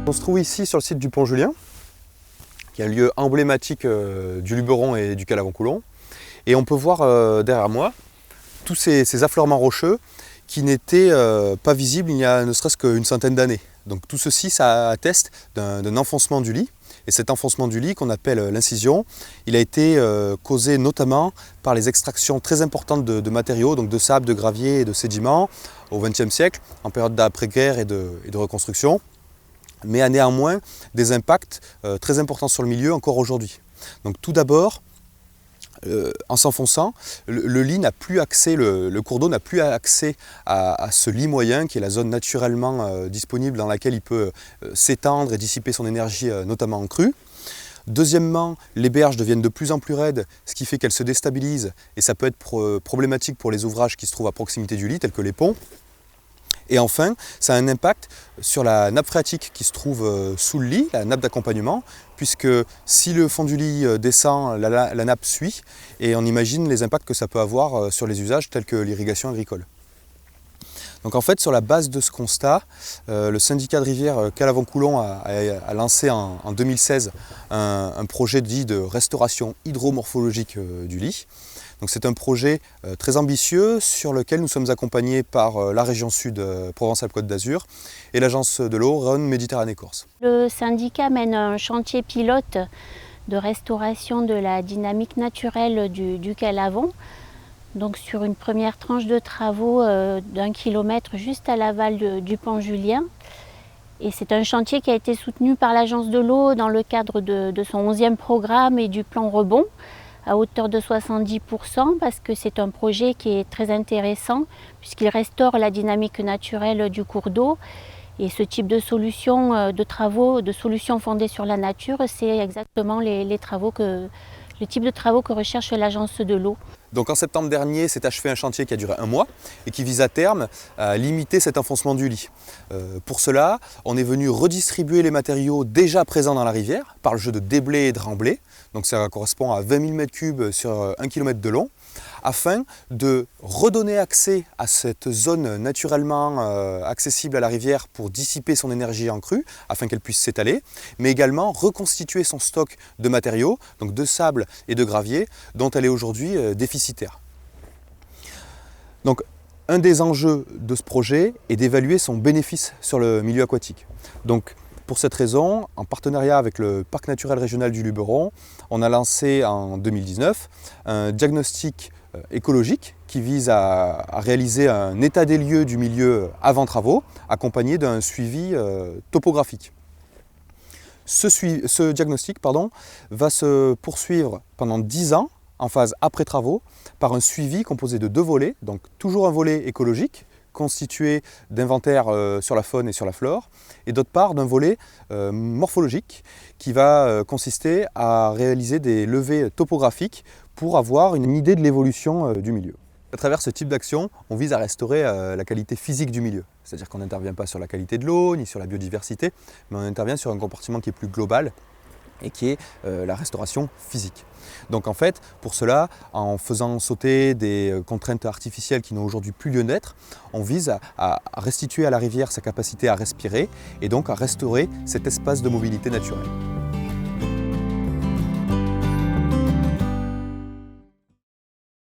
On se trouve ici sur le site du Pont Julien, qui est un lieu emblématique du Luberon et du Calavon-Coulon. Et on peut voir derrière moi tous ces affleurements rocheux qui n'étaient pas visibles il y a ne serait-ce qu'une centaine d'années. Donc tout ceci, ça atteste d'un enfoncement du lit. Et cet enfoncement du lit qu'on appelle l'incision, il a été causé notamment par les extractions très importantes de matériaux, donc de sable, de gravier et de sédiments au XXe siècle, en période d'après-guerre et de reconstruction, mais a néanmoins des impacts très importants sur le milieu encore aujourd'hui. Donc tout d'abord, en s'enfonçant, le lit n'a plus accès, le cours d'eau n'a plus accès à ce lit moyen qui est la zone naturellement disponible dans laquelle il peut s'étendre et dissiper son énergie, notamment en crue. Deuxièmement, les berges deviennent de plus en plus raides, ce qui fait qu'elles se déstabilisent et ça peut être problématique pour les ouvrages qui se trouvent à proximité du lit, tels que les ponts. Et enfin, ça a un impact sur la nappe phréatique qui se trouve sous le lit, la nappe d'accompagnement, puisque si le fond du lit descend, la nappe suit, et on imagine les impacts que ça peut avoir sur les usages tels que l'irrigation agricole. Donc en fait, sur la base de ce constat, le syndicat de rivière Calavon-Coulon a lancé en 2016 un projet dit de restauration hydromorphologique du lit. Donc c'est un projet très ambitieux sur lequel nous sommes accompagnés par la région Sud Provence-Alpes-Côte d'Azur et l'agence de l'eau Rhône-Méditerranée-Corse. Le syndicat mène un chantier pilote de restauration de la dynamique naturelle du Calavon. Donc sur une première tranche de travaux d'1 kilomètre juste à l'aval du Pont Julien. Et c'est un chantier qui a été soutenu par l'agence de l'eau dans le cadre de son 11e programme et du plan Rebond, à hauteur de 70%, parce que c'est un projet qui est très intéressant puisqu'il restaure la dynamique naturelle du cours d'eau. Et ce type de solution, de travaux, de solutions fondées sur la nature, c'est exactement le type de travaux que recherche l'agence de l'eau. Donc en septembre dernier, s'est achevé un chantier qui a duré 1 mois et qui vise à terme à limiter cet enfoncement du lit. Pour cela, on est venu redistribuer les matériaux déjà présents dans la rivière par le jeu de déblai et de remblai. Donc ça correspond à 20 000 m3 sur 1 km de long, afin de redonner accès à cette zone naturellement accessible à la rivière pour dissiper son énergie en crue, afin qu'elle puisse s'étaler, mais également reconstituer son stock de matériaux, donc de sable et de gravier, dont elle est aujourd'hui déficitaire. Donc, un des enjeux de ce projet est d'évaluer son bénéfice sur le milieu aquatique. Donc, pour cette raison, en partenariat avec le Parc naturel régional du Luberon, on a lancé en 2019 un diagnostic écologique qui vise à réaliser un état des lieux du milieu avant travaux, accompagné d'un suivi topographique. Ce diagnostic va se poursuivre pendant 10 ans en phase après travaux par un suivi composé de 2 volets, donc toujours un volet écologique constitué d'inventaires sur la faune et sur la flore, et d'autre part d'un volet morphologique qui va consister à réaliser des levées topographiques pour avoir une idée de l'évolution du milieu. À travers ce type d'action, on vise à restaurer la qualité physique du milieu. C'est-à-dire qu'on n'intervient pas sur la qualité de l'eau, ni sur la biodiversité, mais on intervient sur un comportement qui est plus global et qui est la restauration physique. Donc en fait, pour cela, en faisant sauter des contraintes artificielles qui n'ont aujourd'hui plus lieu d'être, on vise à restituer à la rivière sa capacité à respirer et donc à restaurer cet espace de mobilité naturelle.